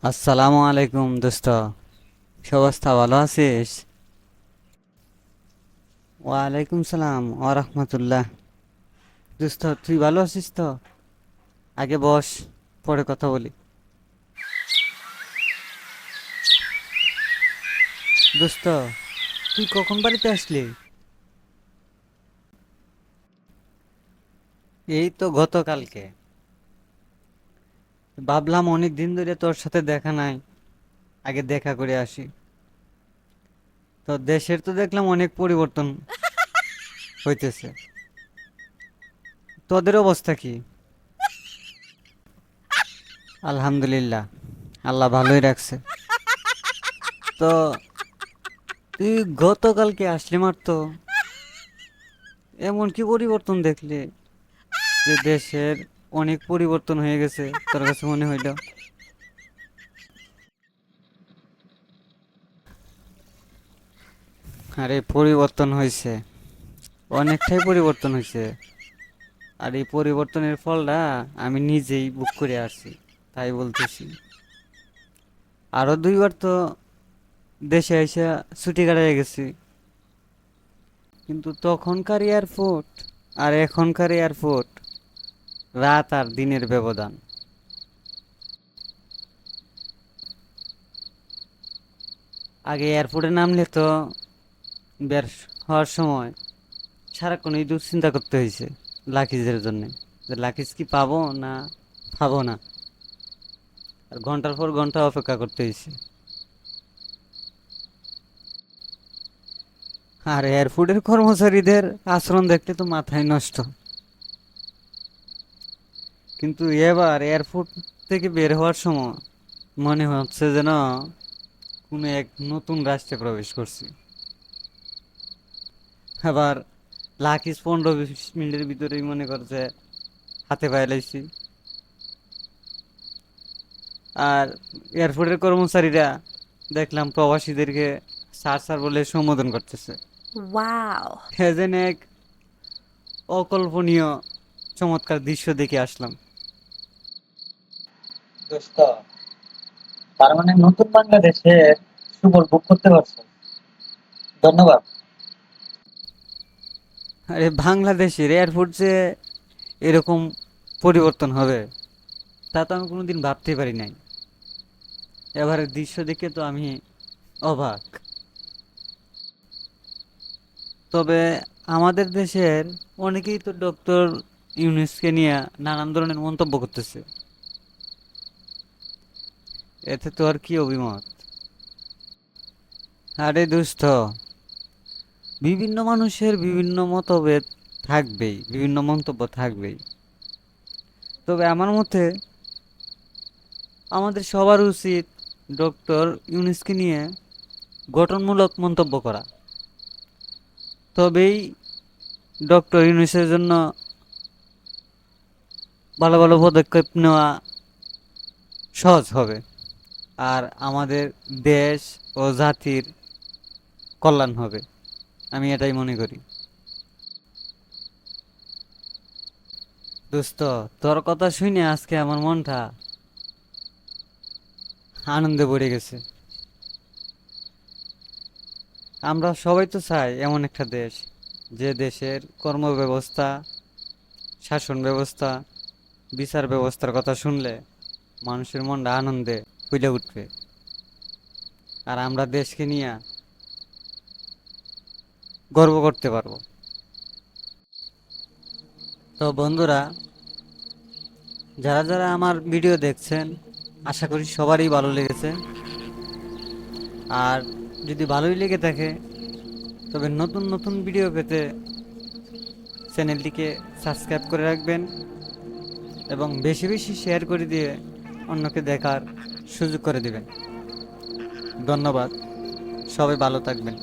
আসসালামু আলাইকুম দোস্ত। কি অবস্থা, ভালো আছিস? ওয়ালাইকুম সালাম ওয়া রাহমাতুল্লাহ। দোস্ত, তুই ভালো আছিস তো? আগে বস, পরে কথা বলি। দোস্ত, তুই কখন বাড়িতে আসলি? এই তো গতকালকে। ভাবলাম অনেক দিন ধরে তোর সাথে দেখা নাই, আগে দেখা করে আসি। তো দেশের তো দেখলাম অনেক পরিবর্তন হইতেছে। তোদের অবস্থা কি? আলহামদুলিল্লাহ, আল্লাহ ভালোই রাখছে। তো তুই গতকালকে আসলি মাত্র, এমন কি পরিবর্তন দেখলি যে দেশের অনেক পরিবর্তন হয়ে গেছে তোর কাছে মনে হইল? আরে পরিবর্তন হয়েছে, অনেকটাই পরিবর্তন হয়েছে। আর এই পরিবর্তনের ফলটা আমি নিজেই বুক করে আসছি, তাই বলতেছি। আরো দুইবার তো দেশে এসে ছুটি কাটায় গেছি, কিন্তু তখনকার এয়ারপোর্ট আর এখনকার এয়ারপোর্ট, রাত আর দিনের ব্যবধান। আগে এয়ারপোর্টে নামলে তো বের হওয়ার সময় সারাক্ষণ এই দুশ্চিন্তা করতে হয়েছে লাকিজের জন্য, যে লাকিজ কি পাবো না পাবো না। আর ঘন্টার পর ঘন্টা অপেক্ষা করতে হয়েছে। আর এয়ারপোর্টের কর্মচারীদের আচরণ দেখলে তো মাথায় নষ্ট। কিন্তু এবার এয়ারপোর্ট থেকে বের হওয়ার সময় মনে হচ্ছে যেন কোনো এক নতুন রাষ্ট্রে প্রবেশ করছি। আবার লাকিজ 15-20 মিনিটের ভিতরেই মনে করছে হাতে পায়ে লাইছি। আর এয়ারপোর্টের কর্মচারীরা দেখলাম প্রবাসীদেরকে স্যার স্যার বলে সম্বোধন করতেছে। Wow. এ যেন এক অকল্পনীয় চমৎকার দৃশ্য দেখে আসলাম। দোস্ত, তার মানে নতুন বাংলাদেশের সুফল ভোগ করতে পারছো। ধন্যবাদ। আরে বাংলাদেশের এয়ারপোর্ট যে এরকম পরিবর্তন হবে তা তো আমি কোনোদিন ভাবতেই পারি নাই। এবারের দৃশ্য দেখে তো আমি অবাক। তবে আমাদের দেশের অনেকেই তো ডক্টর ইউনূসকে নিয়ে নানান ধরনের মন্তব্য করতেছে। এতে তো আর কি অভিমত? আরে দুস্থ, বিভিন্ন মানুষের বিভিন্ন মতভেদ থাকবেই, বিভিন্ন মন্তব্য থাকবেই। তবে আমার মতে আমাদের সবার উচিত ডক্টর ইউনূসকে নিয়ে গঠনমূলক মন্তব্য করা। তবেই ডক্টর ইউনূসের জন্য ভালো ভালো পদক্ষেপ নেওয়া সহজ হবে। আর আমাদের দেশ ও জাতির কল্যাণ হবে, আমি এটাই মনে করি। দোস্ত, তোর কথা শুনে আজকে আমার মনটা আনন্দে ভরে গেছে। আমরা সবাই তো চাই এমন একটা দেশ, যে দেশের কর্মব্যবস্থা, শাসন ব্যবস্থা, বিচার ব্যবস্থার কথা শুনলে মানুষের মনটা আনন্দে ফুলে উঠবে। আর আমরা দেশকে নিয়ে গর্ব করতে পারবো। তো বন্ধুরা, যারা যারা আমার ভিডিও দেখছেন, আশা করি সবারই ভালো লেগেছে। আর যদি ভালোই লেগে থাকে তবে নতুন নতুন ভিডিও পেতে চ্যানেলটিকে সাবস্ক্রাইব করে রাখবেন এবং বেশি বেশি শেয়ার করে দিয়ে অন্যকে দেখার সুযোগ করে দিবেন। ধন্যবাদ, সবাই ভালো থাকবেন।